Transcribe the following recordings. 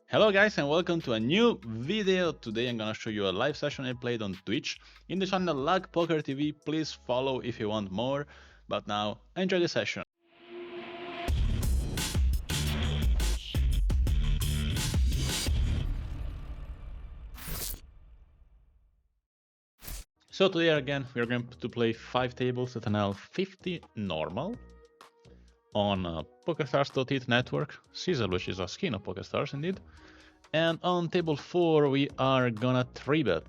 Hello guys and welcome to a new video. Today I'm gonna show you a live session I played on Twitch in the channel Lag Poker TV. Please follow if you want more. But now enjoy the session. So today again we are going to play 5 tables at NL50 normal on PokerStars.it network, Caesar, which is a skin of PokerStars indeed. And on table 4 we are gonna 3-bet.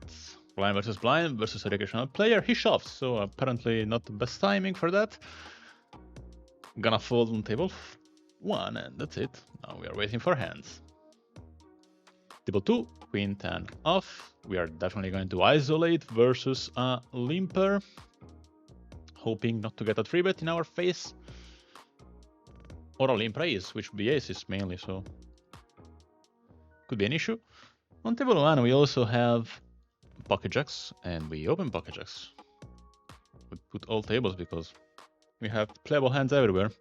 Blind versus a recreational player. He shoves, so apparently not the best timing for that. Gonna fold on table 1 and that's it. Now we are waiting for hands. Table 2, queen 10 off. We are definitely going to isolate versus a limper. Hoping not to get a 3-bet in our face. Or a limp raise, which would be aces mainly, so could be an issue. On table 1 we also have pocket jacks, and we open pocket jacks. We put all tables because we have playable hands everywhere.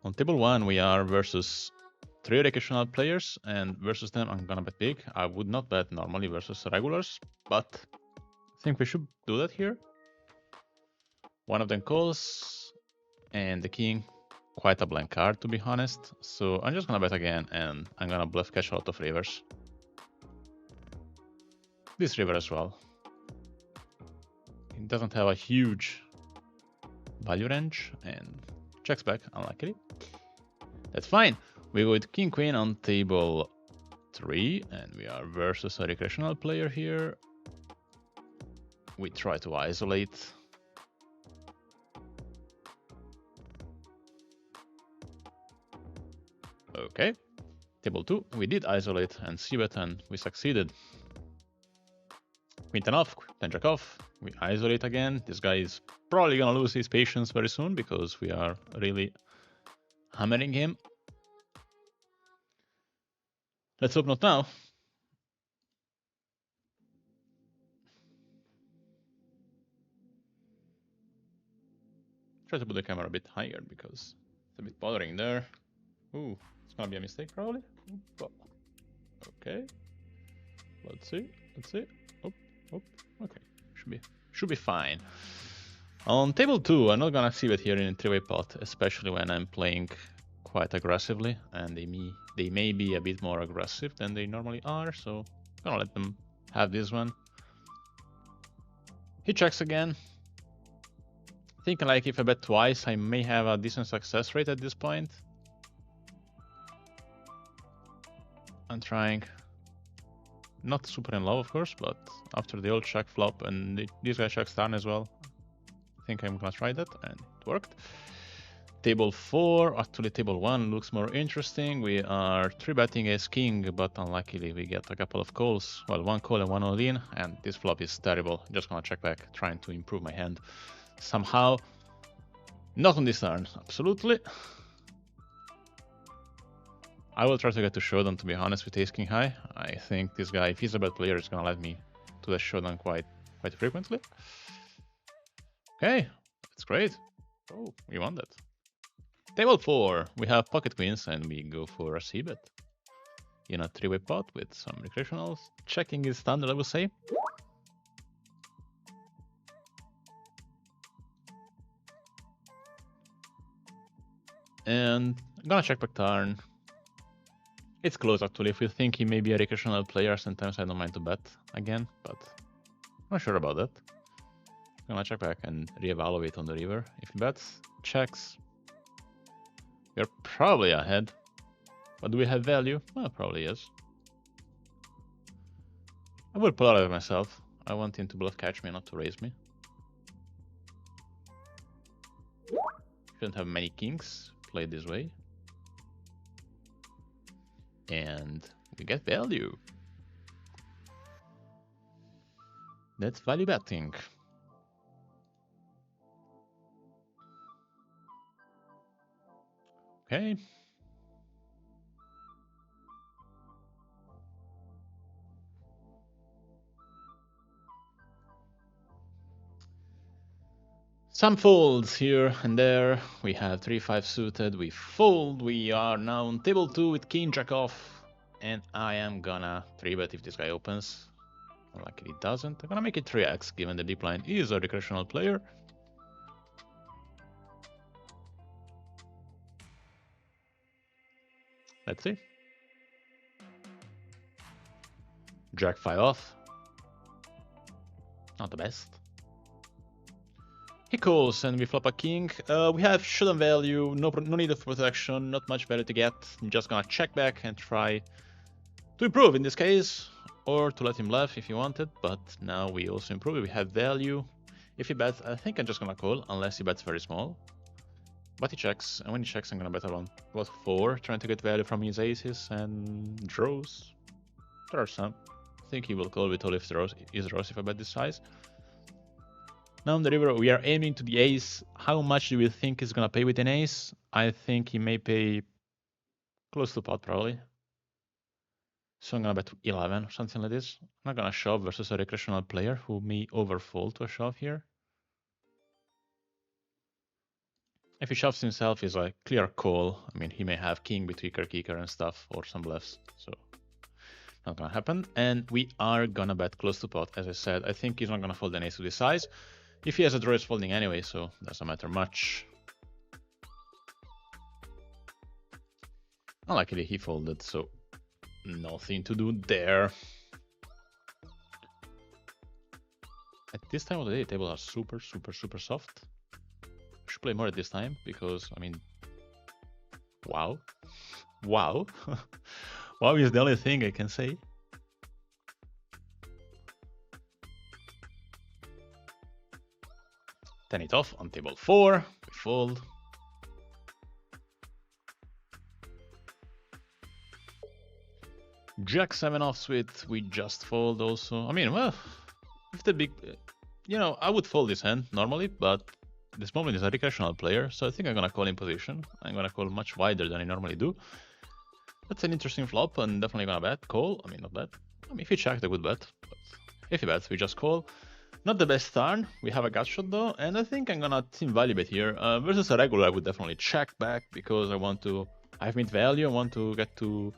On table 1 we are versus 3 recreational players, and versus them I'm gonna bet big. I would not bet normally versus regulars, but I think we should do that here. One of them calls, and the king, quite a blank card to be honest. So I'm just gonna bet again, and I'm gonna bluff catch a lot of rivers. This river as well. It doesn't have a huge value range, and checks back, unluckily. That's fine. We go with king queen on table 3, and we are versus a recreational player here. We try to isolate. Okay. Table 2, we did isolate and c-bet, and we succeeded. Queen 10 off, 10 jack off. We isolate again. This guy is probably gonna lose his patience very soon because we are really hammering him. Let's hope not now. Try to put the camera a bit higher because it's a bit bothering there. Ooh, it's gonna be a mistake probably. Okay. Let's see. Oh, okay. Should be fine. On table 2, I'm not gonna see it here in a 3-way pot, especially when I'm playing quite aggressively, and they may be a bit more aggressive than they normally are, so I'm gonna let them have this one. He checks again. I think like if I bet twice, I may have a decent success rate at this point. I'm trying. Not super in love, of course, but after the old check flop and this guy checks turn as well, I think I'm gonna try that, and it worked. Table 4, actually table 1 looks more interesting. We are 3-betting ace king, but unluckily we get a couple of calls. Well, one call and one all in, and this flop is terrible. Just gonna check back, trying to improve my hand somehow. Not on this turn, absolutely. I will try to get to showdown, to be honest, with ace king high. I think this guy, if he's a bad player, is gonna let me to the showdown quite frequently. Okay, that's great. Oh, we won that. Table 4, we have pocket queens and we go for a c-bet. In a 3-way pot with some recreationals. Checking is standard, I would say. And I'm gonna check back turn. It's close actually. If you think he may be a recreational player, sometimes I don't mind to bet again, but I'm not sure about that. I'm gonna check back and reevaluate on the river. If he bets, checks. We're probably ahead. But do we have value? Well, probably yes. I will pull out of myself. I want him to bluff catch me, not to raise me. Shouldn't have many kings played this way. And we get value. That's value betting. Okay. Some folds here and there. We have 3-5 suited. We fold. We are now on table 2 with king jack off. And I am gonna 3-bet if this guy opens. Like he doesn't. I'm gonna make it 3x given the deep blind is a recreational player. Let's see. Jack 5 off. Not the best. He calls and we flop a king. We have showdown value, no need of protection, not much value to get. I'm just gonna check back and try to improve in this case, or to let him bluff if he wanted, but now we also improve. We have value. If he bets, I think I'm just gonna call, unless he bets very small. But he checks, and when he checks, I'm gonna bet around, what, 4, trying to get value from his aces and draws. There are some. I think he will call with all his draws if I bet this size. Now on the river, we are aiming to the ace. How much do we think he's gonna pay with an ace? I think he may pay close to pot, probably. So I'm gonna bet 11 or something like this. I'm not gonna shove versus a recreational player who may overfold to a shove here. If he shoves himself, it's a clear call. I mean, he may have king with weaker kicker and stuff, or some bluffs, so not gonna happen. And we are gonna bet close to pot, as I said. I think he's not gonna fold an ace to this size. If he has a draw, it's folding anyway, so doesn't matter much. Unluckily, he folded, so nothing to do there. At this time of the day, tables are super soft. I should play more at this time, because, I mean, wow. Wow. Wow is the only thing I can say. Turn it off on table 4, we fold. Jack 7 offsuit, we just fold also. I mean, well, if the big, you know, I would fold this hand normally, but this moment is a recreational player, so I think I'm gonna call in position. I'm gonna call much wider than I normally do. That's an interesting flop, and definitely gonna bet, call. I mean, not bet. I mean, if he checked, I would bet, but if he bets, we just call. Not the best turn. We have a gut shot though, and I think I'm gonna team value bet here. Versus a regular, I would definitely check back because I have mid value. I want to get to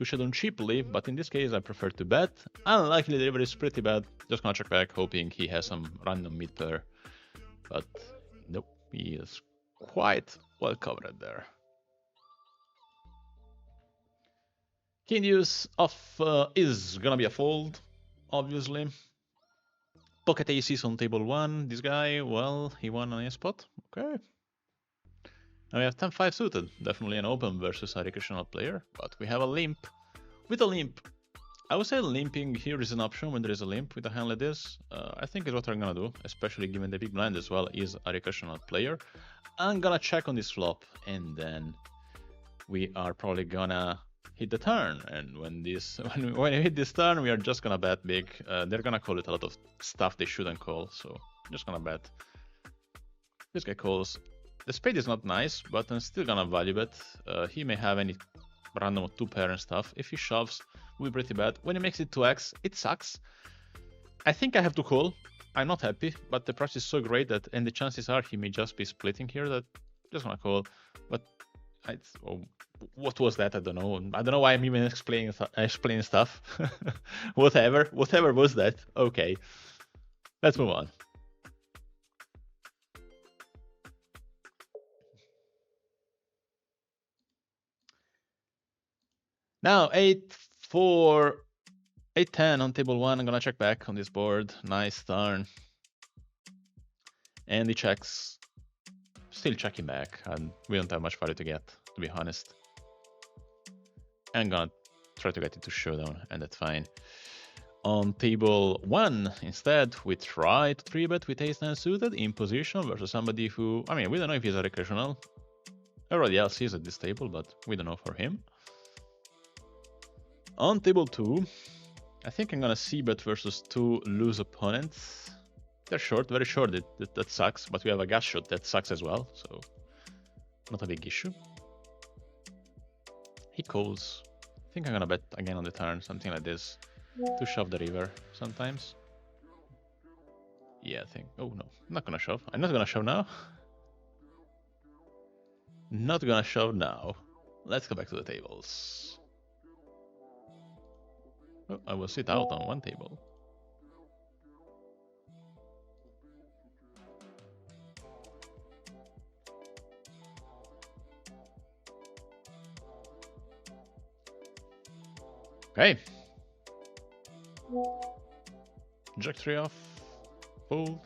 showdown cheaply, but in this case, I prefer to bet. Unlikely the river is pretty bad. Just gonna check back, hoping he has some random mid pair. But nope, he is quite well covered there. King deuce off is gonna be a fold, obviously. Pocket aces on table 1. This guy, well, he won on a spot. Okay. Now we have 10-5 suited. Definitely an open versus a recreational player, but we have a limp. With a limp, I would say limping here is an option when there is a limp with a hand like this. I think is what I'm gonna do, especially given the big blind as well is a recreational player. I'm gonna check on this flop, and then we are probably gonna hit the turn, and when we hit this turn, we are just gonna bet big. They're gonna call it a lot of stuff they shouldn't call, so I'm just gonna bet. This guy calls. The spade is not nice, but I'm still gonna value bet. He may have any random 2-pair and stuff. If he shoves, we'll be pretty bad. When he makes it 2x, it sucks. I think I have to call. I'm not happy, but the price is so great that, and the chances are he may just be splitting here, that I'm just gonna call. But what was that? I don't know. I don't know why I'm even explaining stuff. Whatever was that? Okay, let's move on. Now 8-4, 8-10 on table 1. I'm gonna check back on this board. Nice turn, and he checks. Still checking back, and we don't have much value to get, to be honest. I'm gonna try to get it to showdown, and that's fine. On table 1, instead, we try to 3-bet with ace-9 suited in position versus somebody who, I mean, we don't know if he's a recreational. Everybody else is at this table, but we don't know for him. On table 2, I think I'm gonna c-bet versus 2 loose opponents. They're short, very short, that sucks, but we have a gut shot that sucks as well, so not a big issue. He calls. I think I'm gonna bet again on the turn, something like this, to shove the river sometimes. Yeah, I think. Oh no, I'm not gonna shove. I'm not gonna shove now. Not gonna shove now. Let's go back to the tables. Oh, I will sit out on one table. Okay. Jack 3 off. Fold.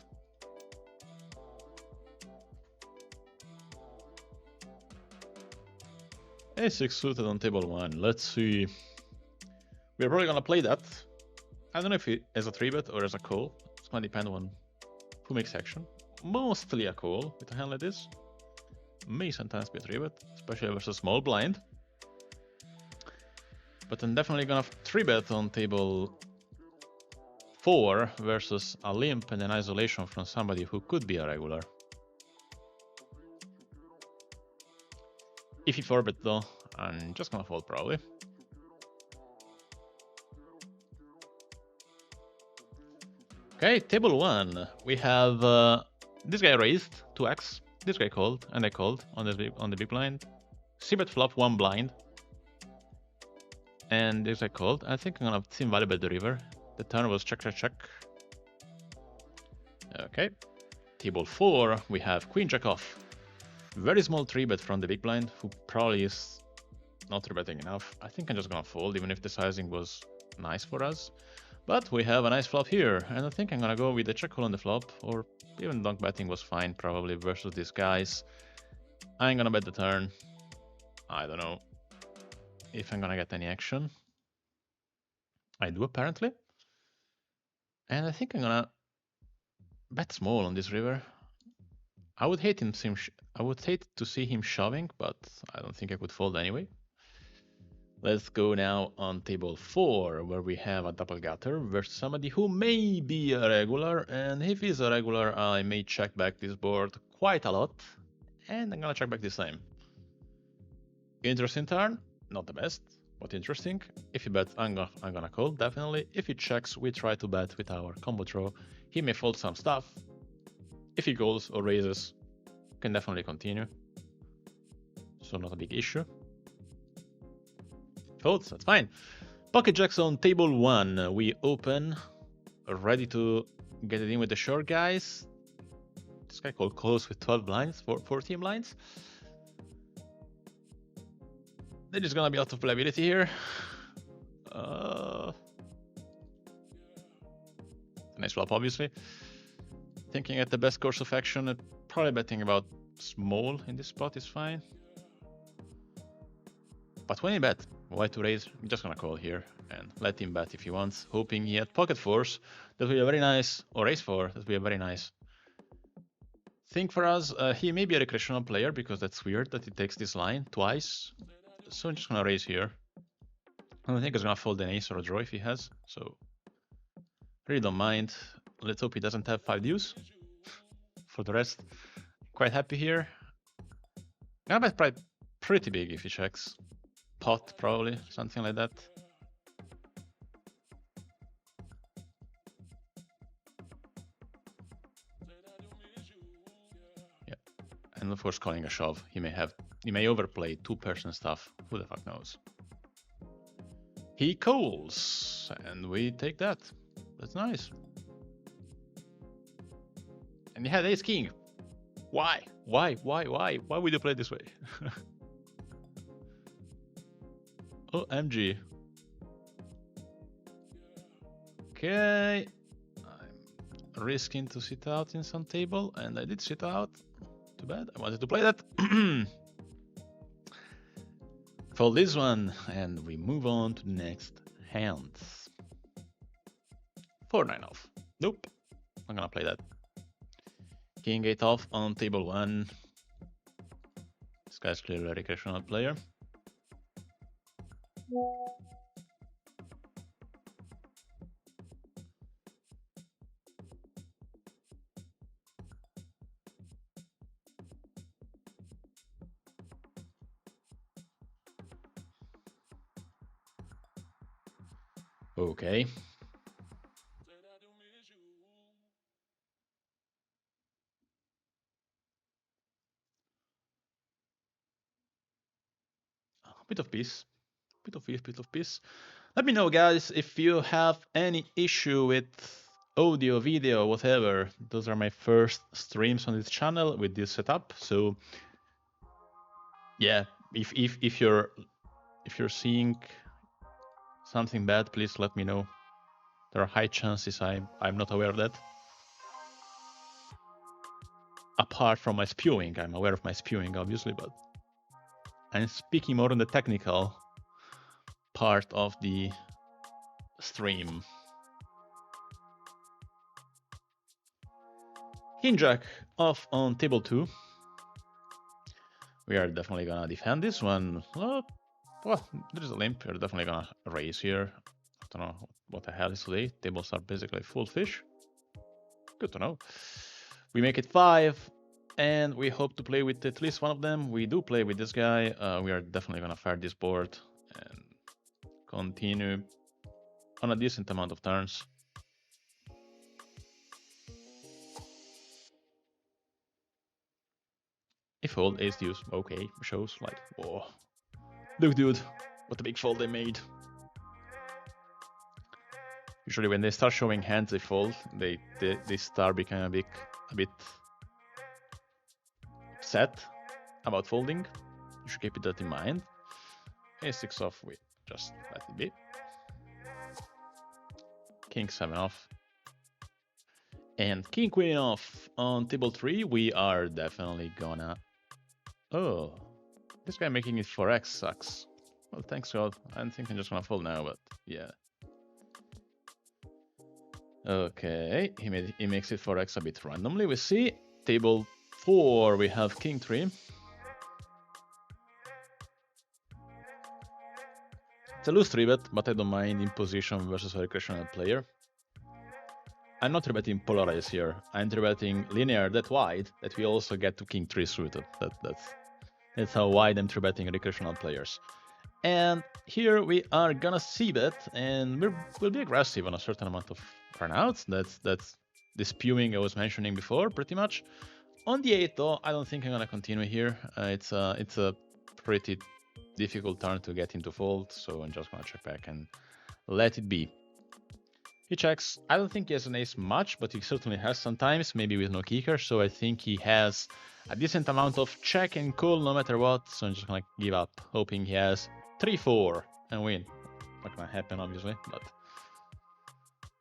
A6 suited on table 1. Let's see. We're probably gonna play that. I don't know if it as a 3-bet or as a call. It's gonna depend on who makes action. Mostly a call with a hand like this. May sometimes be a 3-bet, especially versus small blind. But I'm definitely gonna 3-bet on table 4 versus a limp and an isolation from somebody who could be a regular. If he 4-bet though, I'm just gonna fold probably. Okay, table 1. We have this guy raised 2x. This guy called, and I called on the big blind. C-bet flop 1 blind. And this guy called. I think I'm gonna sim value bet the river. The turn was check, check, check. Okay. Table 4, we have queen jack off. Very small 3-bet from the big blind, who probably is not 3-betting enough. I think I'm just gonna fold, even if the sizing was nice for us. But we have a nice flop here, and I think I'm gonna go with the check call on the flop, or even donk betting was fine probably versus these guys. I'm gonna bet the turn. I don't know if I'm gonna get any action. I do apparently. And I think I'm gonna bet small on this river. I would hate to see him shoving, but I don't think I could fold anyway. Let's go now on table 4, where we have a double gutter versus somebody who may be a regular, and if he's a regular, I may check back this board quite a lot, and I'm gonna check back this time. Interesting turn, not the best, but interesting. If he bets, I'm gonna call, definitely. If he checks, we try to bet with our combo throw. He may fold some stuff. If he goes or raises, can definitely continue. So not a big issue. Folds, that's fine. Pocket jacks on table 1. We open, ready to get it in with the short guys. This guy called close with 12 blinds, 14 blinds. There is gonna be a lot of playability here. Nice flop, obviously. Thinking at the best course of action, probably betting about small in this spot is fine. But when he bet, why to raise? I'm just gonna call here and let him bet if he wants, hoping he had pocket fours. That will be a very nice, or ace 4, that will be a very nice thing for us. He may be a recreational player because that's weird that he takes this line twice. So I'm just gonna raise here. I don't think he's gonna fold an ace or a draw if he has, so really don't mind. Let's hope he doesn't have 5 deuce. For the rest, quite happy here. Gonna bet probably pretty big if he checks. Pot probably, something like that. Yeah, and of course calling a shove. He may overplay 2-person stuff. Who the fuck knows? He calls, and we take that. That's nice. And he had ace king. Why? Why would you play this way? OMG. Okay. I'm risking to sit out in some table, and I did sit out. Too bad. I wanted to play that. Fold this one, and we move on to the next hand. 4-9 off. Nope. I'm gonna play that. King 8 off on table 1. This guy's clearly a recreational player. Okay. peace. Bit of peace, bit of peace. Let me know, guys, if you have any issue with audio, video, whatever. Those are my first streams on this channel with this setup. So yeah, if you're seeing something bad, please let me know. There are high chances I'm not aware of that. Apart from my spewing, I'm aware of my spewing, obviously, but I'm speaking more on the technical part of the stream. King Jack off on table 2. We are definitely gonna defend this one. Well, there's a limp. We're definitely gonna raise here. I don't know what the hell is today. Tables are basically full fish. Good to know. We make it 5, and we hope to play with at least one of them. We do play with this guy. We are definitely gonna fire this board and continue on a decent amount of turns. If fold, ace deuce, okay, shows like, whoa. Look, dude, what a big fold they made. Usually when they start showing hands they fold, they start becoming a bit upset about folding. You should keep that in mind. A6 off, we just let it be. King 7 off. And king queen off on table 3. We are definitely gonna... Oh, this guy making it 4x sucks. Well, thanks God. I don't think I'm just gonna fold now, but yeah. Okay, he makes it 4x a bit randomly. We see table 4, we have king 3. It's a loose 3-bet, but I don't mind in position versus a recreational player. I'm not 3-betting polarized here. I'm 3-betting linear that wide that we also get to king 3 suited. That's how wide I'm 3-betting recreational players. And here we are gonna c-bet, and we'll be aggressive on a certain amount of runouts. That's the spewing I was mentioning before, pretty much. On the 8 though, I don't think I'm gonna continue here. It's a pretty difficult turn to get him to fold, so I'm just gonna check back and let it be. He checks. I don't think he has an ace much, but he certainly has sometimes, maybe with no kicker, so I think he has a decent amount of check and call no matter what, so I'm just gonna give up, hoping he has 3-4 and win. Not gonna happen, obviously, but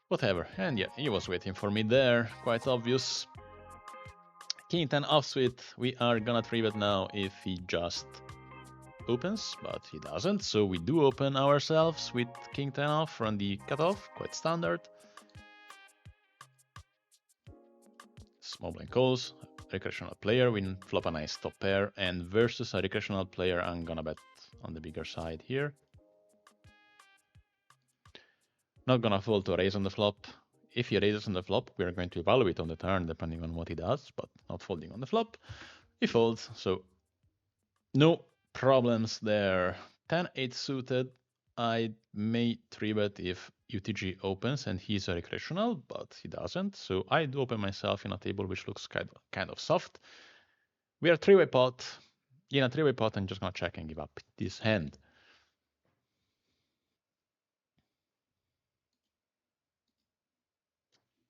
whatever. And yeah, he was waiting for me there, quite obvious. King 10 offsuit, we are gonna 3-bet now if he just opens, but he doesn't, so we do open ourselves with king 10 off from the cutoff, quite standard. Small blind calls, recreational player, we flop a nice top pair, and versus a recreational player, I'm gonna bet on the bigger side here. Not gonna fold to a raise on the flop. If he raises on the flop, we are going to evaluate on the turn depending on what he does, but not folding on the flop. He folds, so no problems there. 10-8 suited, I may 3-bet if UTG opens and he's a recreational, but he doesn't, so I do open myself in a table which looks kind of soft. We are 3-way pot. In a 3-way pot, I'm just gonna check and give up this hand.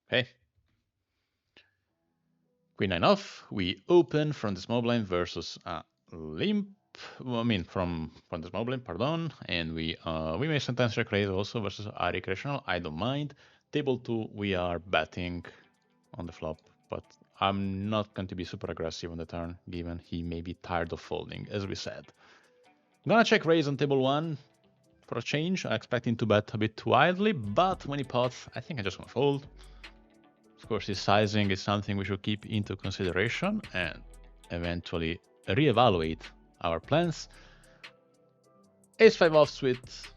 Okay. Queen 9 off. We open from the small blind versus a limp. Well, I mean, from the small blind, pardon. And we may sometimes check raise also versus a recreational. I don't mind. Table 2, we are betting on the flop, but I'm not going to be super aggressive on the turn, given he may be tired of folding, as we said. I'm gonna check raise on table 1 for a change. I expect him to bet a bit wildly, but when he pots, I think I'm just gonna fold. Of course, his sizing is something we should keep into consideration and eventually reevaluate our plans. Ace-5 offsuit.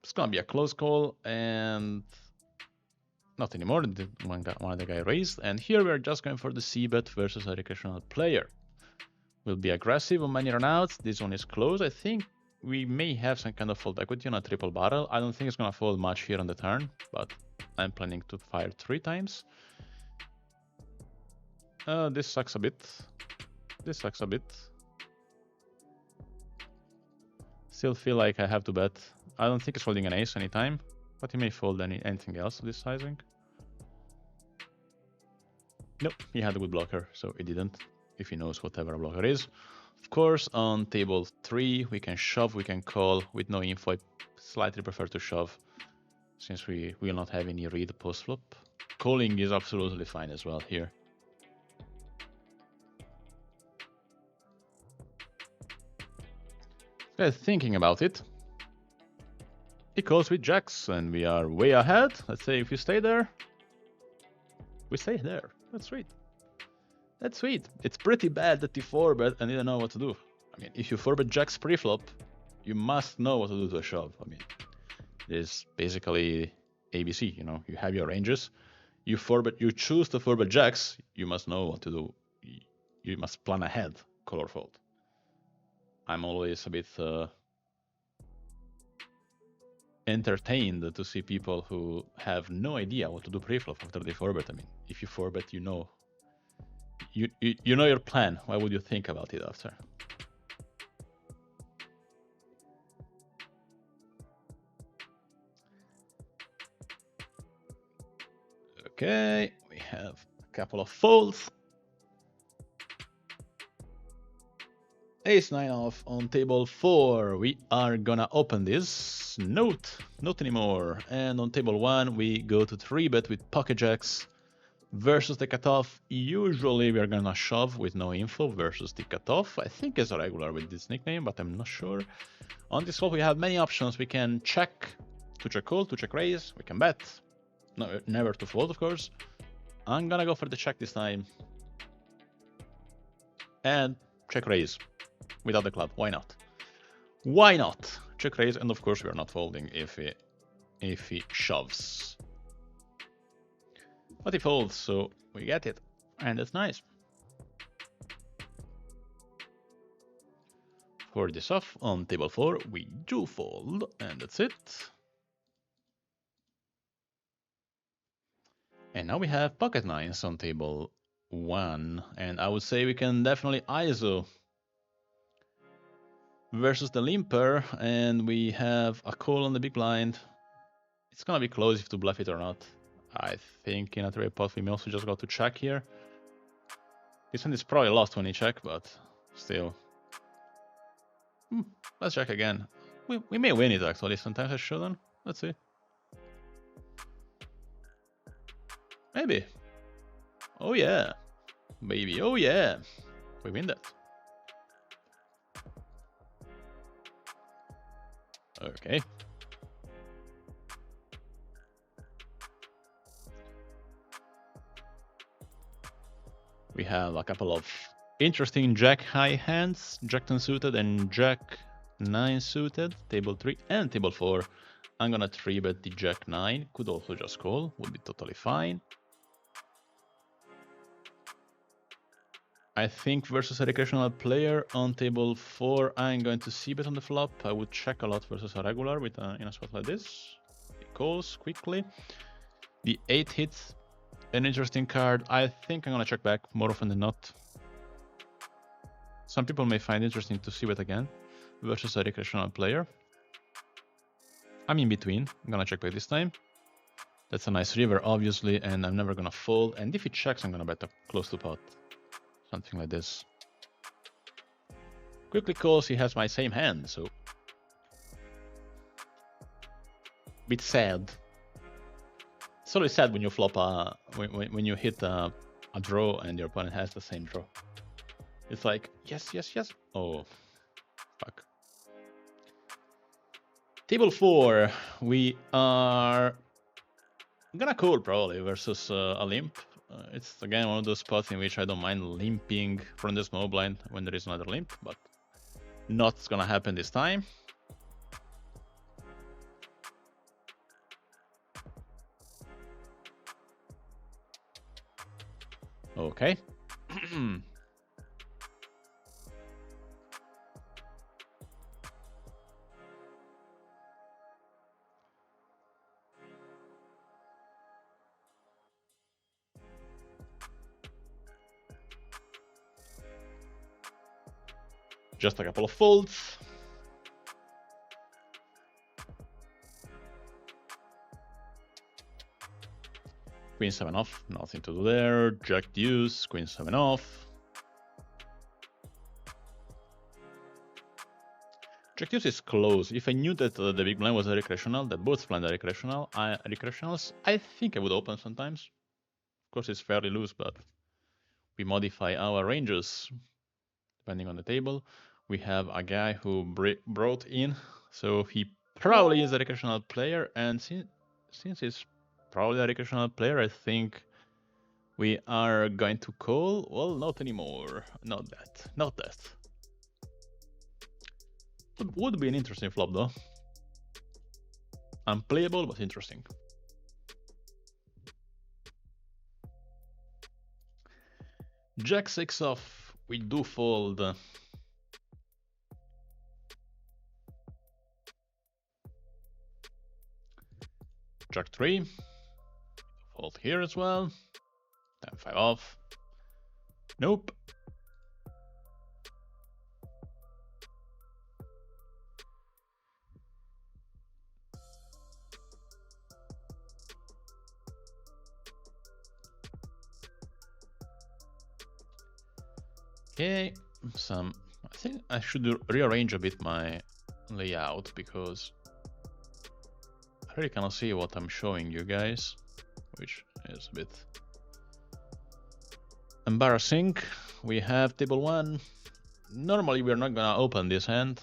It's gonna be a close call, and not anymore. One of the guy raised, and here we're just going for the c-bet versus a recreational player. We'll be aggressive on many runouts. This one is close. I think we may have some kind of fold equity on a triple barrel. I don't think it's gonna fold much here on the turn, but I'm planning to fire 3 times. This sucks a bit. This sucks a bit. still feel like I have to bet. I don't think he's folding an ace anytime, but he may fold anything else with this sizing. Nope, he had a good blocker, so he didn't, if he knows whatever a blocker is. Of course, on table 3, we can shove, we can call with no info. I slightly prefer to shove, since we will not have any read post-flop. Calling is absolutely fine as well here. Thinking about it, he calls with jacks, and we are way ahead. Let's say if we stay there, we stay there. That's sweet. That's sweet. It's pretty bad that you 4-bet and didn't know what to do. I mean, if you 4-bet jacks pre-flop, you must know what to do to a shove. I mean, it's basically ABC, you know. You have your ranges. You choose to 4-bet jacks, you must know what to do. You must plan ahead, call or fold. I'm always a bit entertained to see people who have no idea what to do pre-flop after they 4-bet. I mean, if you 4-bet, you know your plan. Why would you think about it after? Okay, we have a couple of folds. Ace 9 off on table 4. We are gonna open this. Not anymore. And on table 1, we go to 3-bet with pocket jacks versus the cutoff. Usually we are gonna shove with no info versus the cutoff. I think it's a regular with this nickname, but I'm not sure. On this flop, we have many options. We can check, to check call, to check raise. We can bet. No, never to fold, of course. I'm gonna go for the check this time. And check raise. Without the club, why not? Why not? Check raise, and of course we are not folding if he shoves. But he folds, so we get it, and it's nice. For this off, on table 4, we do fold, and that's it. And now we have pocket nines on table 1, and I would say we can definitely ISO versus the limper, and we have a call on the big blind. It's gonna be close if to bluff it or not. I think in a 3-pot we may also just go to check here. This one is probably lost when he check, but still. Let's check again. We may win it actually, sometimes I shouldn't. Let's see. Maybe. Oh yeah. Baby, oh yeah. We win that. Okay. We have a couple of interesting jack high hands, jack 10 suited and jack 9 suited, table 3 and table 4. I'm gonna 3-bet the jack 9, could also just call, would be totally fine. I think versus a recreational player on table 4, I'm going to c-bet on the flop. I would check a lot versus a regular with in a spot like this. It calls quickly. The 8 hits, an interesting card. I think I'm gonna check back more often than not. Some people may find it interesting to c-bet again versus a recreational player. I'm in between. I'm gonna check back this time. That's a nice river, obviously, and I'm never gonna fold. And if it checks, I'm gonna bet up close to pot. Something like this. Quickly calls, he has my same hand, so bit sad. It's always sad when you flop when you hit a draw and your opponent has the same draw. It's like yes. Oh, fuck. Table 4, we are gonna call probably versus a limp. It's again one of those spots in which I don't mind limping from the small blind when there is another limp, but not gonna happen this time. Okay. Just a couple of folds. Queen 7 off, nothing to do there. Jack deuce, Queen 7 off. Jack deuce is close. If I knew that the big blind was a recreational, that both blinds are recreationals, I think I would open sometimes. Of course, it's fairly loose, but we modify our ranges depending on the table. We have a guy who brought in, so he probably is a recreational player, and since he's probably a recreational player, I think we are going to call. Well, not anymore. Not that. Not that. Would be an interesting flop though. Unplayable, but interesting. Jack 6 off. We do fold. Jack 3. Fold here as well. 10-5 off. Nope. Okay, I think I should rearrange a bit my layout because I really cannot see what I'm showing you guys, which is a bit embarrassing. We have table 1. Normally we're not gonna open this hand.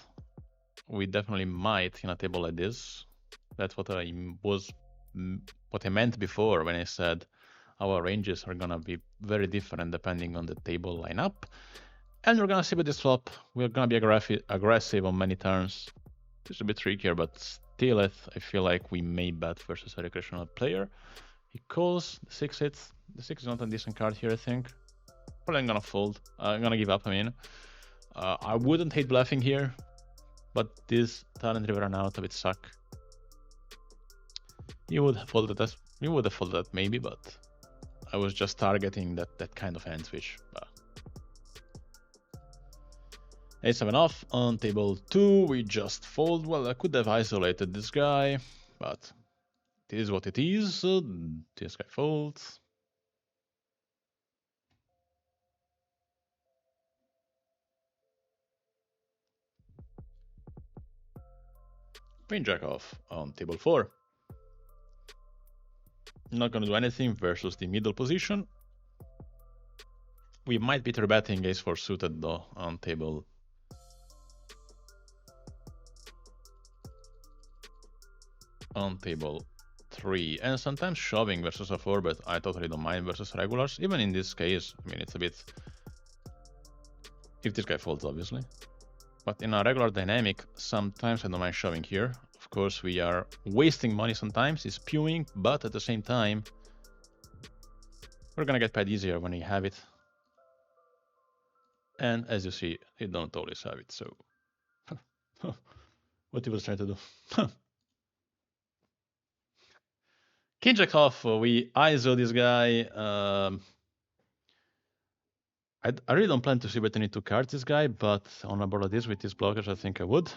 We definitely might in a table like this. That's what I meant before when I said our ranges are gonna be very different depending on the table lineup. And we're gonna see with this flop, we're gonna be aggressive on many turns. It's a bit trickier, but still I feel like we may bet versus a recreational player. He calls, the 6 hits. The 6 is not a decent card here, I think. Probably I'm gonna fold. I'm gonna give up, I mean. I wouldn't hate bluffing here, but this talent river and out a bit suck. You would have folded that. You would have folded that maybe, but I was just targeting that kind of hand switch. A7 off on table 2. We just fold. Well, I could have isolated this guy, but it is what it is. This guy folds. Queen jack off on table 4. Not gonna do anything versus the middle position. We might be 3-betting ace 4 suited though on table 3, and sometimes shoving versus a 4-bet I totally don't mind versus regulars. Even in this case, I mean, it's a bit, if this guy folds obviously, but in a regular dynamic sometimes I don't mind shoving here. Of course we are wasting money sometimes, it's spewing, but at the same time we're gonna get paid easier when you have it, and as you see, you don't always have it. So what he was trying to do. King jack off, we ISO this guy. I really don't plan to see bet any 2 cards this guy, but on a board like this with these blockers, I think I would.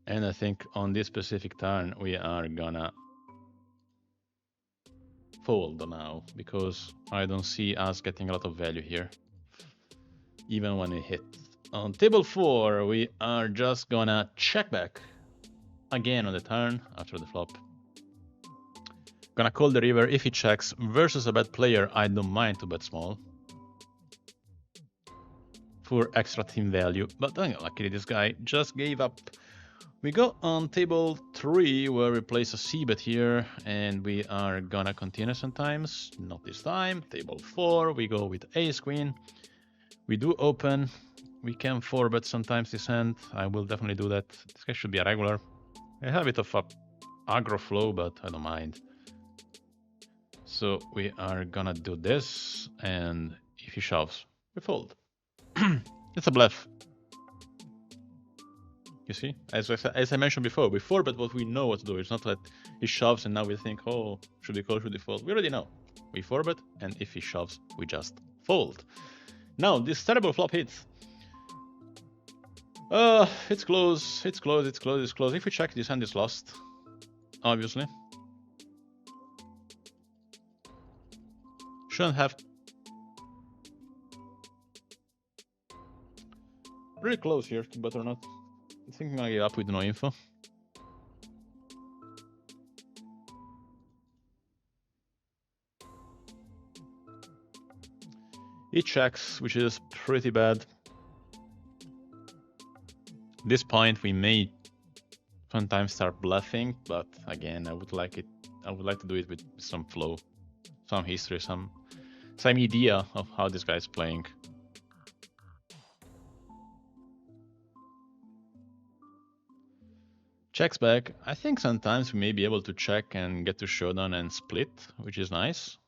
And I think on this specific turn, we are gonna fold now, because I don't see us getting a lot of value here, even when we hit. On table 4, we are just gonna check back again on the turn after the flop. Gonna call the river if he checks. Versus a bad player, I don't mind to bet small for extra team value, but luckily this guy just gave up. We go on table 3 where we place a c-bet here, and we are gonna continue sometimes. Not this time. Table 4, we go with ace queen. We do open. We can 4-bet sometimes this hand. I will definitely do that. This guy should be a regular. I have a bit of a aggro flow, but I don't mind. So we are gonna do this, and if he shoves, we fold. It's a bluff. You see, as I mentioned before, we 4-bet what we know what to do. It's not that he shoves and now we think, oh, should we call, should we fold? We already know. We 4-bet, and if he shoves, we just fold. Now, this terrible flop hits. It's close, it's close, it's close, it's close. If we check, this hand is lost, obviously. Shouldn't have. Really close here to butternut. I think I'm gonna give up with no info. He checks, which is pretty bad. At this point, we may sometimes start bluffing, but again, I would like to do it with some flow, some history, some idea of how this guy is playing. Checks back. I think sometimes we may be able to check and get to showdown and split, which is nice.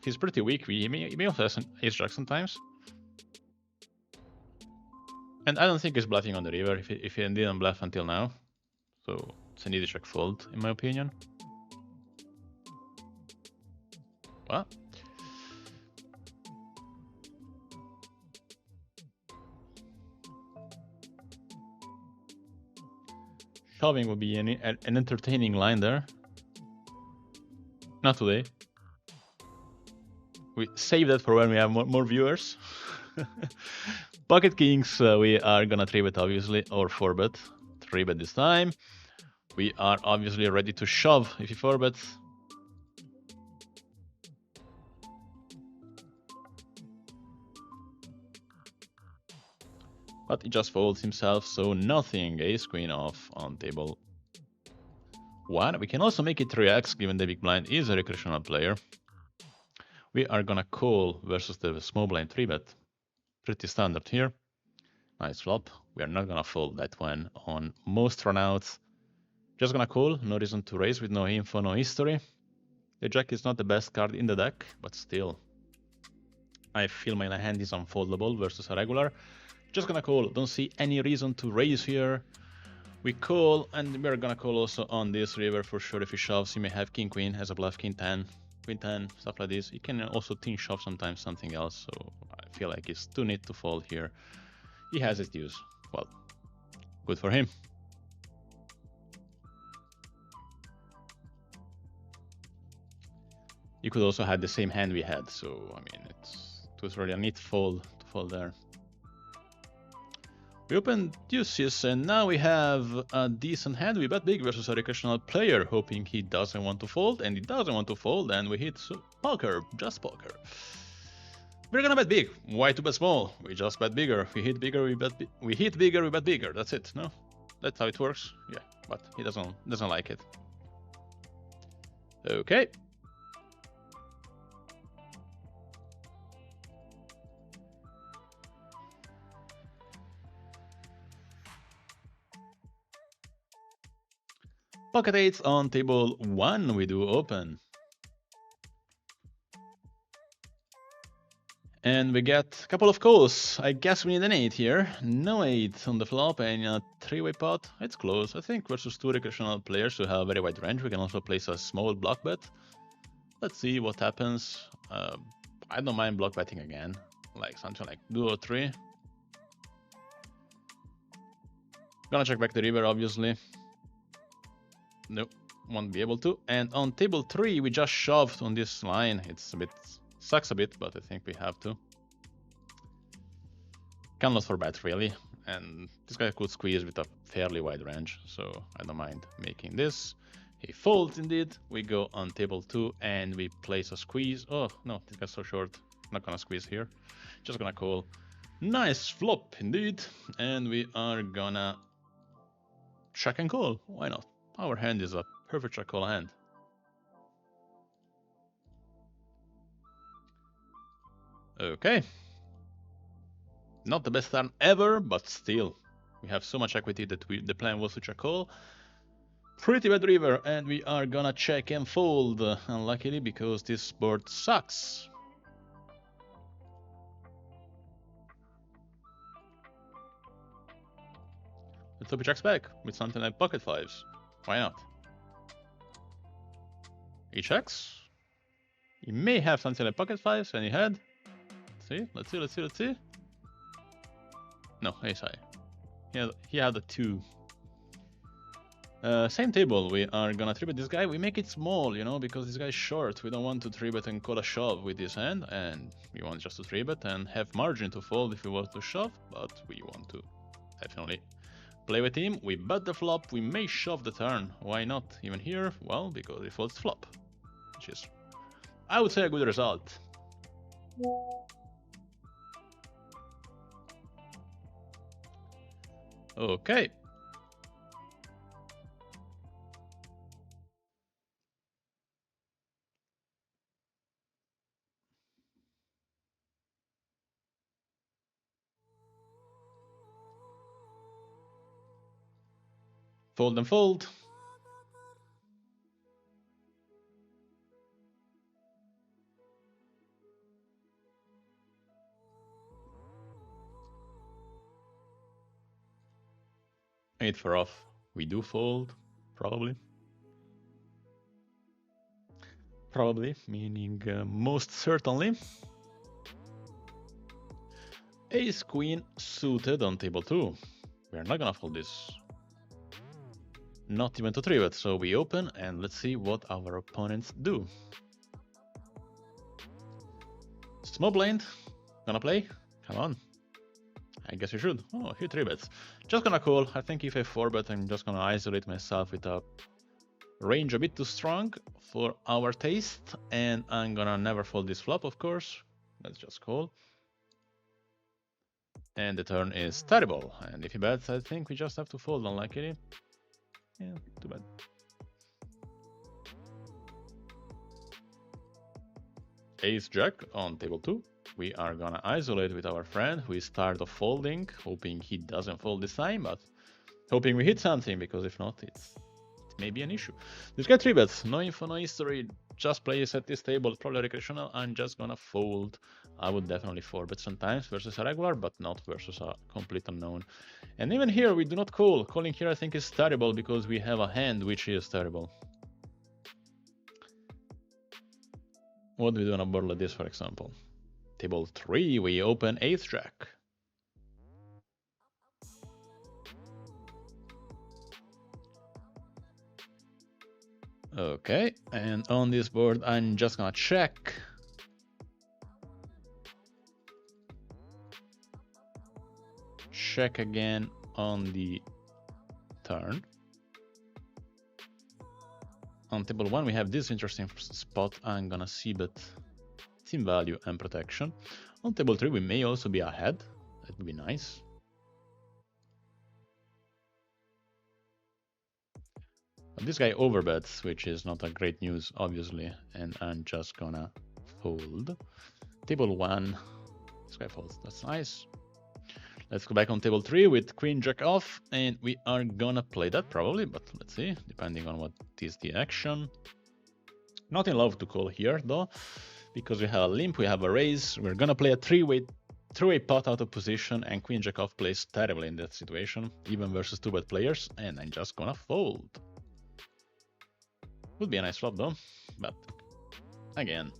If he's pretty weak, he may also have some ace-jack sometimes. And I don't think he's bluffing on the river if he didn't bluff until now. So it's an easy check fold, in my opinion. What? Shoving would be an entertaining line there. Not today. We save that for when we have more viewers. Pocket kings, we are gonna 3-bet obviously, or 4-bet. 3-bet this time. We are obviously ready to shove if he 4-bets. But he just folds himself, so nothing. Ace queen off on table 1. We can also make it 3x, given the big blind is a recreational player. We are gonna call versus the small blind 3-bet. Pretty standard here. Nice flop. We are not gonna fold that one on most runouts. Just gonna call, no reason to raise with no info, no history. The jack is not the best card in the deck, but still. I feel my hand is unfoldable versus a regular. Just gonna call, don't see any reason to raise here. We call, and we're gonna call also on this river for sure. If he shoves, he may have king queen as a bluff, king 10, queen 10, stuff like this. He can also tin shove sometimes something else, so I feel like it's too neat to fold here. He has its use. Well, good for him. You could also have the same hand we had, so I mean it was really a neat fold to fold there. We open deuces, and now we have a decent hand. We bet big versus a recreational player, hoping he doesn't want to fold, and he doesn't want to fold, and we hit poker, just poker. We're gonna bet big. Why to bet small? We just bet bigger. We hit bigger, we hit bigger, we bet bigger. That's it, no? That's how it works. Yeah, but he doesn't like it. Okay. Pocket eights on table 1, we do open. And we get a couple of calls. I guess we need an 8 here. No 8 on the flop and a 3-way pot. It's close, I think, versus 2 recreational players who have a very wide range. We can also place a small block bet. Let's see what happens. I don't mind block betting again. Like something like 2 or 3. Gonna check back the river, obviously. Nope, won't be able to. And on table 3, we just shoved on this line. It's a bit, sucks a bit, but I think we have to. Cannot for bet really. And this guy could squeeze with a fairly wide range, so I don't mind making this. He folds indeed. We go on table 2 and we place a squeeze. Oh no, this guy's so short. Not gonna squeeze here. Just gonna call. Nice flop indeed. And we are gonna check and call. Why not? Our hand is a perfect check call hand. Okay. Not the best turn ever, but still. We have so much equity that the plan was to check call. Pretty bad river, and we are gonna check and fold, unluckily, because this board sucks. Let's hope he checks back with something like pocket fives. Why not? He checks. He may have something like pocket fives, and he had. Let's see. No, ace high. He had a 2. Same table, we are gonna 3-bet this guy. We make it small, you know, because this guy's short. We don't want to 3-bet and call a shove with this hand, and we want just to 3-bet and have margin to fold if we want to shove, but we want to definitely play with him. We bet the flop, we may shove the turn. Why not? Even here, well, because he folds flop, which is, I would say, a good result. Okay. Fold and fold. Eight for off. We do fold, probably. Probably, meaning most certainly. Ace queen suited on table 2. We are not gonna fold this. Not even to 3-bet, so we open and let's see what our opponents do. Small blind, gonna play? Come on. I guess you should. Oh, he 3-bets. Just gonna call. I think if I 4-bet, I'm just gonna isolate myself with a range a bit too strong for our taste, and I'm gonna never fold this flop, of course. Let's just call. And the turn is terrible. And if he bets, I think we just have to fold, unluckily. Yeah, too bad. Ace Jack on table 2. We are gonna isolate with our friend who is tired of folding, hoping he doesn't fold this time, but hoping we hit something, because if not, it may be an issue. This guy 3-bets, no info, no history, just plays at this table, probably recreational. I'm just gonna fold. I would definitely 4-bet sometimes versus a regular, but not versus a complete unknown. And even here, we do not call. Calling here, I think, is terrible because we have a hand which is terrible. What do we do on a board like this, for example? Table 3, we open Ace Jack. Okay, and on this board, I'm just gonna check. Check again on the turn. On table 1, we have this interesting spot. I'm gonna see bet team value and protection. On table 3, we may also be ahead. That would be nice. But this guy overbets, which is not a great news, obviously, and I'm just gonna fold. Table 1, this guy folds. That's nice. Let's go back on table 3 with queen jack off, and we are gonna play that probably, but let's see, depending on what is the action. Not in love to call here though, because we have a limp, we have a raise. We're gonna play a three-way pot out of position, and queen jack off plays terribly in that situation, even versus 2-bet players, and I'm just gonna fold. Would be a nice flop though, but again,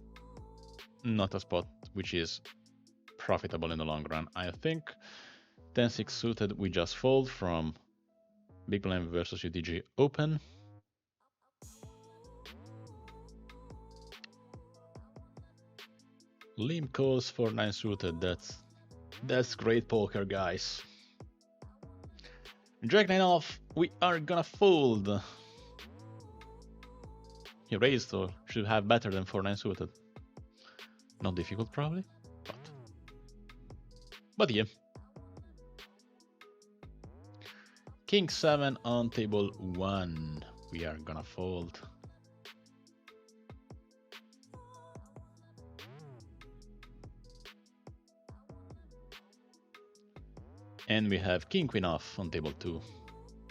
not a spot which is profitable in the long run. I think 10-6 suited, we just fold from big blind versus UTG open. Limp calls for 9 suited. That's great poker, guys. Jack 9 off. We are gonna fold. He raised, so should have better than 4-9 suited. Not difficult, probably, but yeah. King 7 on table 1. We are gonna fold. And we have king queen off on table 2.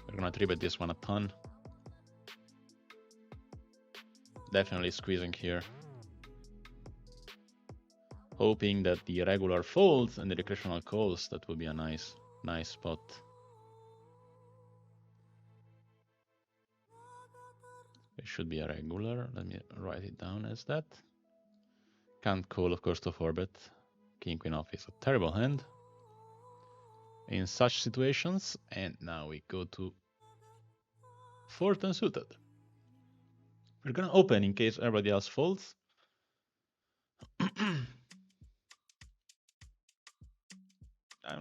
We're gonna 3-bet this one a ton. Definitely squeezing here. Hoping that the regular folds and the recreational calls. That would be a nice spot. It should be a regular. Let me write it down as that. Can't call, of course, to 4-bet. King queen off is a terrible hand in such situations. And now we go to fourth unsuited. We're gonna open in case everybody else folds. I'm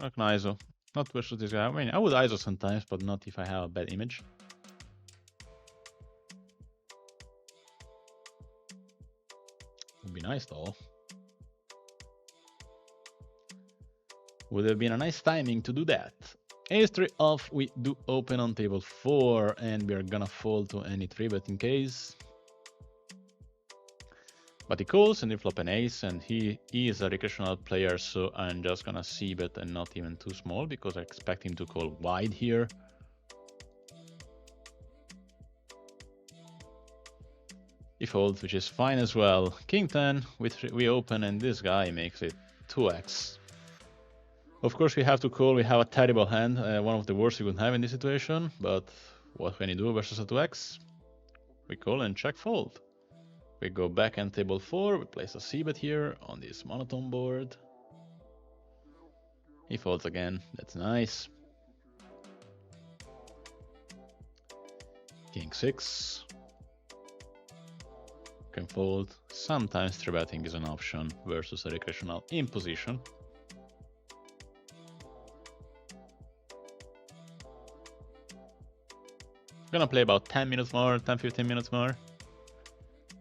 not gonna ISO. Not versus this guy. I mean, I would ISO sometimes, but not if I have a bad image. Would be nice though. Would have been a nice timing to do that. Ace-3 off, we do open on table 4, and we are gonna fold to any 3-bet in case. But he calls and he flop an ace, and he is a recreational player, so I'm just gonna c-bet and not even too small, because I expect him to call wide here. He folds, which is fine as well. King 10, we open, and this guy makes it 2x. Of course, we have to call. We have a terrible hand, one of the worst we could have in this situation. But what can you do versus a 2x? We call and check fold. We go back and table 4. We place a c-bet here on this monotone board. He folds again. That's nice. King 6. Can fold. Sometimes 3-betting is an option versus a recreational in position. Gonna play about 10 minutes more, 10-15 minutes more.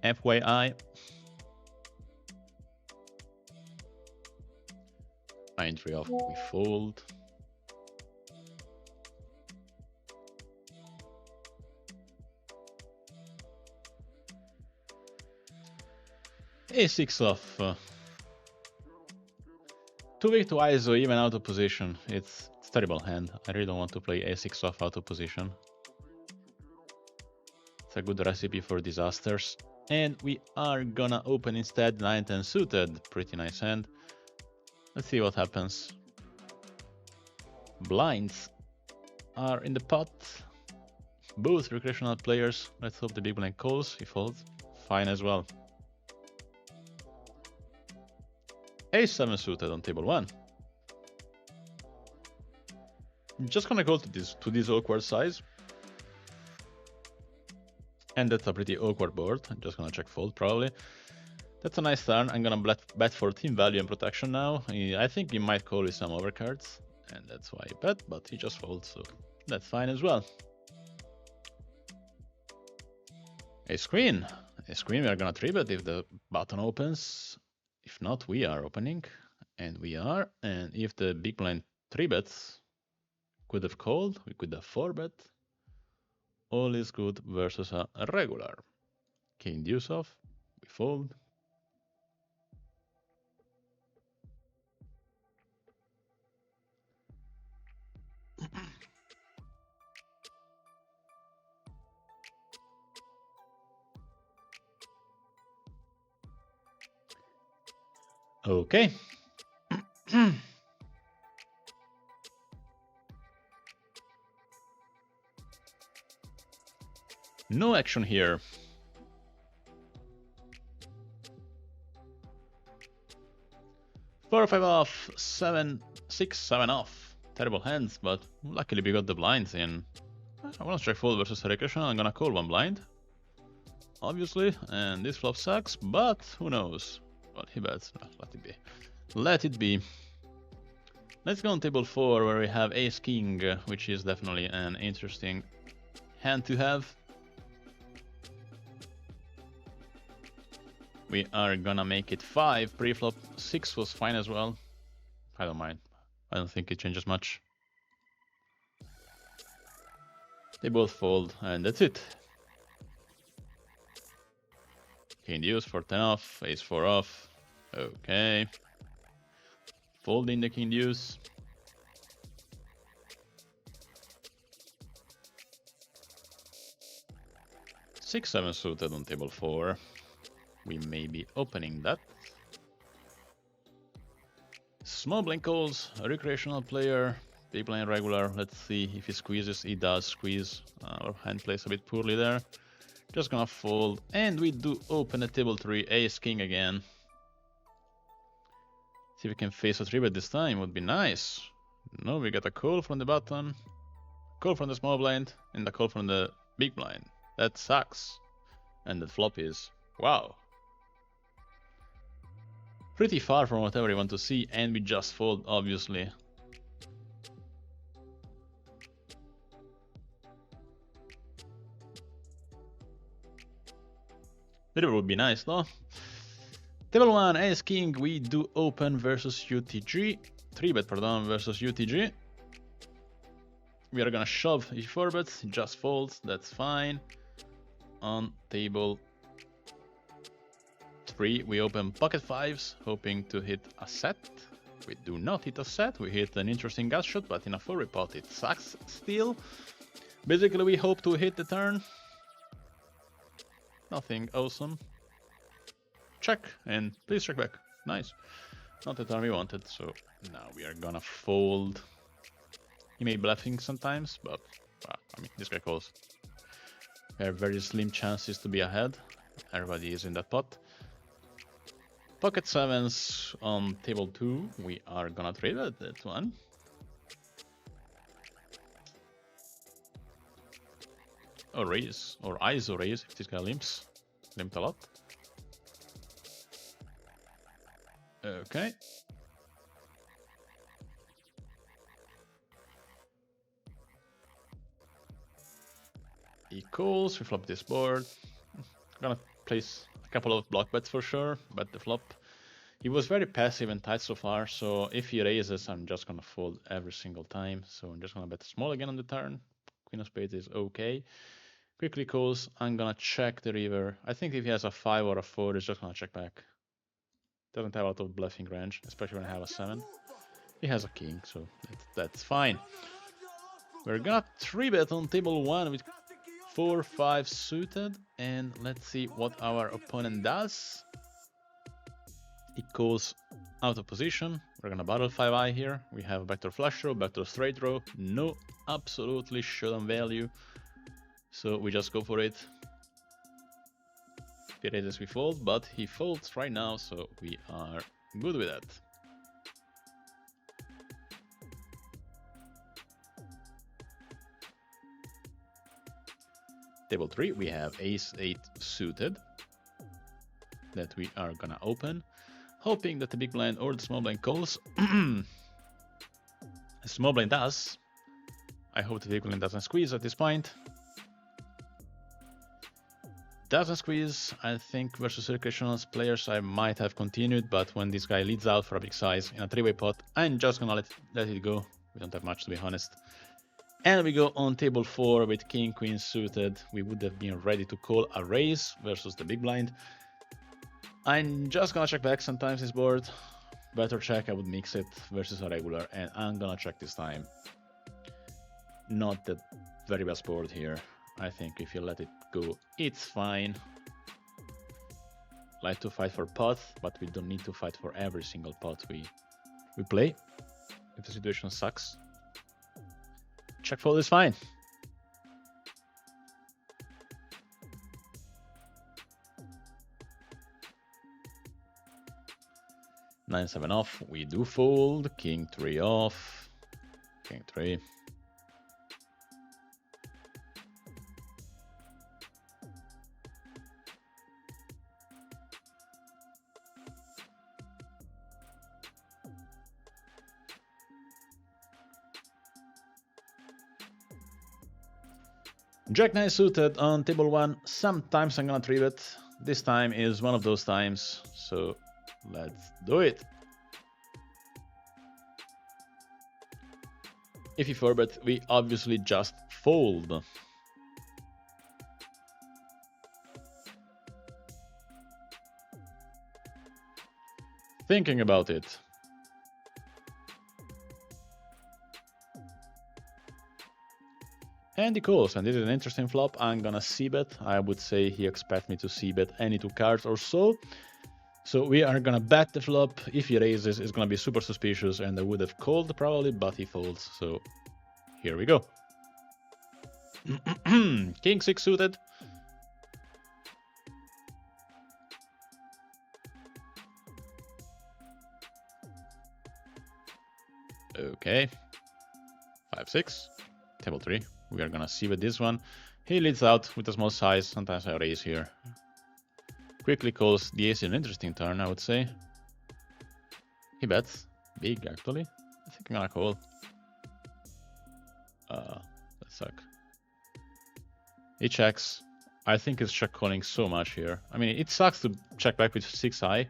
FYI. 9-3 off, we fold. A6 off. Too weak to ISO even out of position. It's terrible hand. I really don't want to play A6 off out of position. A good recipe for disasters. And we are gonna open instead 9-10 suited. Pretty nice hand. Let's see what happens. Blinds are in the pot. Both recreational players. Let's hope the big blind calls. He folds. Fine as well. Ace-7 suited on table 1. I'm just gonna go to this awkward size. And that's a pretty awkward board. I'm just gonna check fold probably. That's a nice turn. I'm gonna bet for team value and protection now. I think he might call with some overcards, and that's why he bet, but he just folds, so that's fine as well. Ace queen. Ace queen, we are gonna 3-bet if the button opens. If not, we are opening, and we are. And if the big blind 3-bets, could have called, we could have 4-bet. All is good versus a regular. King deuce off, we fold. Okay. No action here. Four or 5 off, 7, 6, 7 off. Terrible hands, but luckily we got the blinds in. I wanna check fold versus a recreational. I'm gonna call one blind, obviously, and this flop sucks, but who knows? Well, he bets. Let it be. Let it be. Let's go on table 4, where we have ace king, which is definitely an interesting hand to have. We are gonna make it 5 pre-flop. 6 was fine as well. I don't mind. I don't think it changes much. They both fold, and that's it. King deuce for 10 off, ace 4 off. Okay. Folding the king deuce. Six, 7 suited on table 4. We may be opening that. Small blind calls, a recreational player, big blind regular. Let's see if he squeezes. He does squeeze. Our hand plays a bit poorly there. Just gonna fold, and we do open at table 3, ace king again. See if we can face a 3-bet this time, would be nice. No, we got a call from the button, call from the small blind, and a call from the Big blind. That sucks. And the flop is, wow, pretty far from whatever you want to see, and we just fold, obviously. The river would be nice, though. Table 1, Ace King, we do open versus UTG. 3-bet, pardon, versus UTG. We are gonna shove if 4-bets, just folds, that's fine. On table 3, we open pocket 5s, hoping to hit a set. We do not hit a set, we hit an interesting gut shot, but in a 4-way pot it sucks still. Basically, we hope to hit the turn. Nothing awesome. Check, and please check back. Nice. Not the turn we wanted, so now we are gonna fold. He may bluffing sometimes, but I mean, this guy calls. We have very slim chances to be ahead. Everybody is in that pot. Pocket 7s on table 2. We are gonna trade that one. Or raise, or ISO raise if this guy limps. Limped a lot. Okay. He calls, we flop this board. Gonna place a couple of block bets for sure, bet the flop. He was very passive and tight so far, so if he raises, I'm just gonna fold every single time. So I'm just gonna bet small again on the turn. Queen of spades is okay. Quickly calls, I'm gonna check the river. I think if he has a 5 or a 4, he's just gonna check back. Doesn't have a lot of bluffing range, especially when I have a 7. He has a king, so that's fine. We're gonna 3-bet on table 1 with 4-5 suited, and let's see what our opponent does. He calls out of position. We're gonna battle 5-eye here. We have a backdoor flush draw, backdoor straight draw, no absolutely showdown value, so we just go for it. If he raises, we fold, but he folds right now, so we are good with that. Table 3, we have ace-8 suited that we are gonna open, hoping that the big blind or the small blind calls. The small blind does. I hope the big blind doesn't squeeze at this point. Doesn't squeeze. I think versus Situational players I might have continued, but when this guy leads out for a big size in a 3-way pot, I'm just gonna let it go. We don't have much, to be honest. And we go on table 4 with king, queen suited. We would have been ready to call a raise versus the big blind. I'm just gonna check back sometimes this board. Better check, I would mix it versus a regular, and I'm gonna check this time. Not the very best board here. I think if you let it go, it's fine. Like to fight for pot, but we don't need to fight for every single pot we play. If the situation sucks, check fold is fine. Nine, 7 off, we do fold. King 3 off. King 3. Jack 9 suited on table 1. Sometimes I'm gonna 3-bet. This time is one of those times, so let's do it. If you 4-bet, we obviously just fold. Thinking about it. And he calls, and this is an interesting flop. I'm gonna c-bet. I would say he expects me to c-bet any 2 cards or so. So we are gonna bet the flop. If he raises, it's gonna be super suspicious, and I would have called probably, but he folds. So here we go. King 6 suited. Okay. 5-6. Table 3. We are gonna see with this one. He leads out with a small size. Sometimes I raise here. Quickly calls the ace. An interesting turn, I would say. He bets. Big, actually. I think I'm gonna call. That suck. He checks. I think it's check calling so much here. I mean, it sucks to check back with 6 high.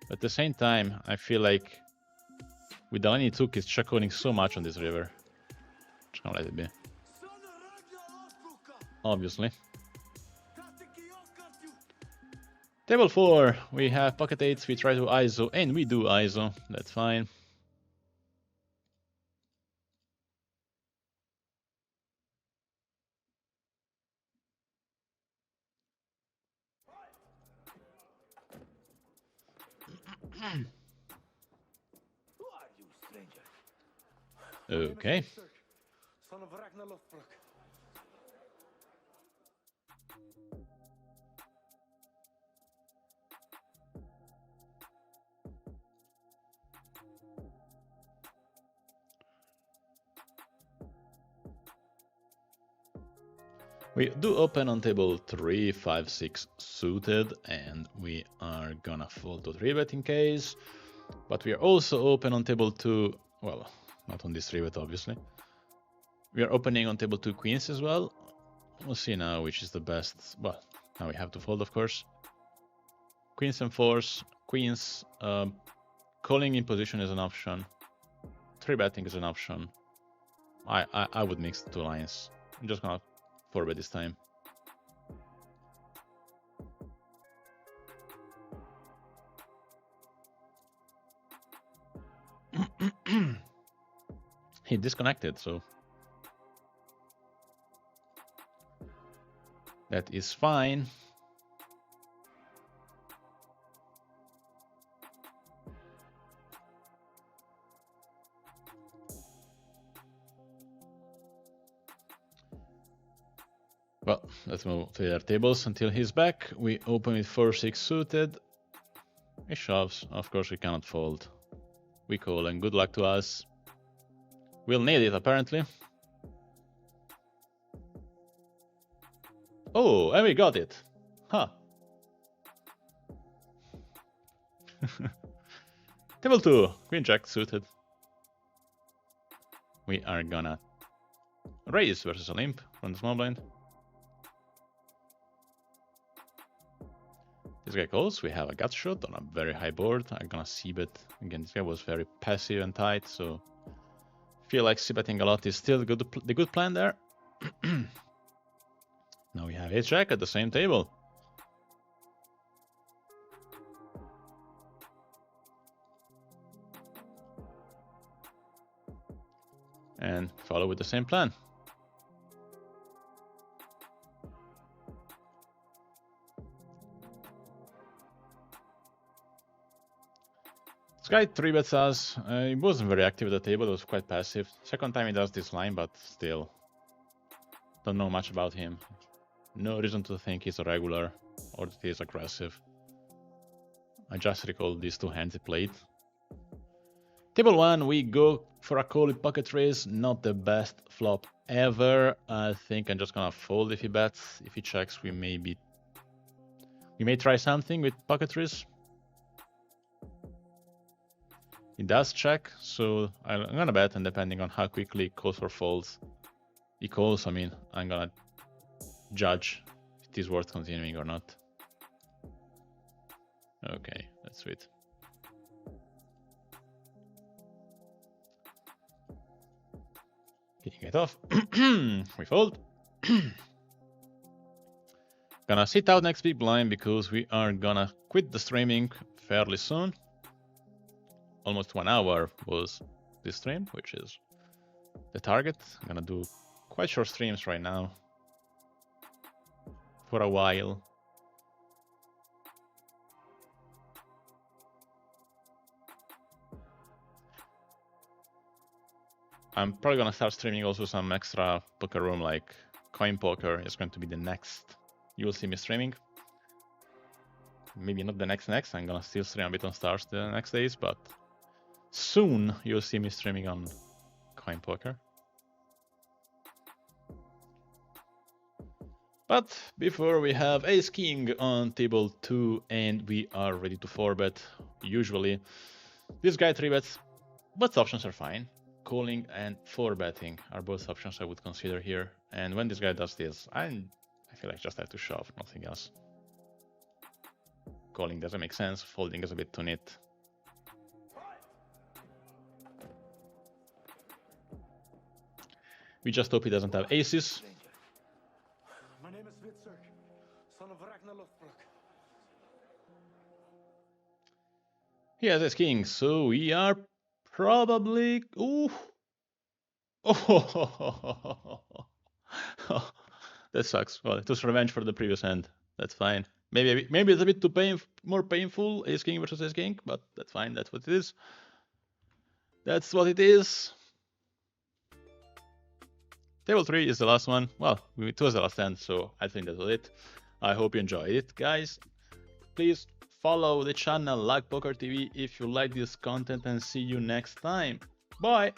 But at the same time, I feel like with the line he took, he's check calling so much on this river. Just gonna let it be. Obviously. Table 4, we have pocket 8s, we try to ISO, and we do ISO, that's fine. Okay. We do open on table 3, 5, 6 suited, and we are gonna fold to 3-bet in case. But we are also open on table 2, well, not on this 3-bet obviously. We are opening on table 2 queens as well. We'll see now which is the best. Well, now we have to fold, of course. Queens and 4s, queens, calling in position is an option. 3-betting is an option. I would mix the 2 lines. I'm just gonna 4-bet this time. He disconnected, so that is fine. Well, let's move to their tables until he's back. We open with 4-6 suited. He shoves. Of course, we cannot fold. We call, and good luck to us. We'll need it, apparently. Oh, and we got it. Huh. Table 2, Queen Jack suited. We are gonna raise versus a limp from the small blind. This guy calls. We have a gut shot on a very high board. I'm gonna c-bet. Again, this guy was very passive and tight, so feel like c-betting a lot is still the good plan there. Now we have ace-jack at the same table. And follow with the same plan. This guy 3-bets us. He wasn't very active at the table, it was quite passive. Second time he does this line, but still. Don't know much about him. No reason to think he's a regular or that he's aggressive. I just recall these 2 hands he played. Table 1, we go for a call with pocket raise. Not the best flop ever. I think I'm just gonna fold if he bets. If he checks, we may try something with pocket raise. He does check, so I'm gonna bet, and depending on how quickly he calls or folds, he calls, I mean, I'm gonna judge if it is worth continuing or not. Okay, that's sweet. Getting it off. We fold. Gonna sit out next big blind because we are gonna quit the streaming fairly soon. Almost 1 hour was this stream, which is the target. I'm gonna do quite short streams right now for a while. I'm probably gonna start streaming also some extra poker room, like coin poker is going to be the next. You will see me streaming. Maybe not the next, I'm gonna still stream a bit on Stars the next days, but soon you'll see me streaming on coin poker. But before we have ace king on table 2 and we are ready to 4-bet. Usually this guy 3-bets. Both options are fine. Calling and 4-betting are both options I would consider here. And when this guy does this, I feel like just have to shove, nothing else. Calling doesn't make sense, folding is a bit too neat. We just hope he doesn't have aces. My name is Witzerk, son of Ragnar Lothbrok. He has ace king, so we are probably... Ooh. Oh, that sucks. Well, it was revenge for the previous hand. That's fine. Maybe it's a bit too more painful, ace king versus ace king, but that's fine. That's what it is. That's what it is. Table 3 is the last one. Well, it was the last hand, so I think that was it. I hope you enjoyed it, guys. Please follow the channel, like Poker TV if you like this content, and see you next time. Bye!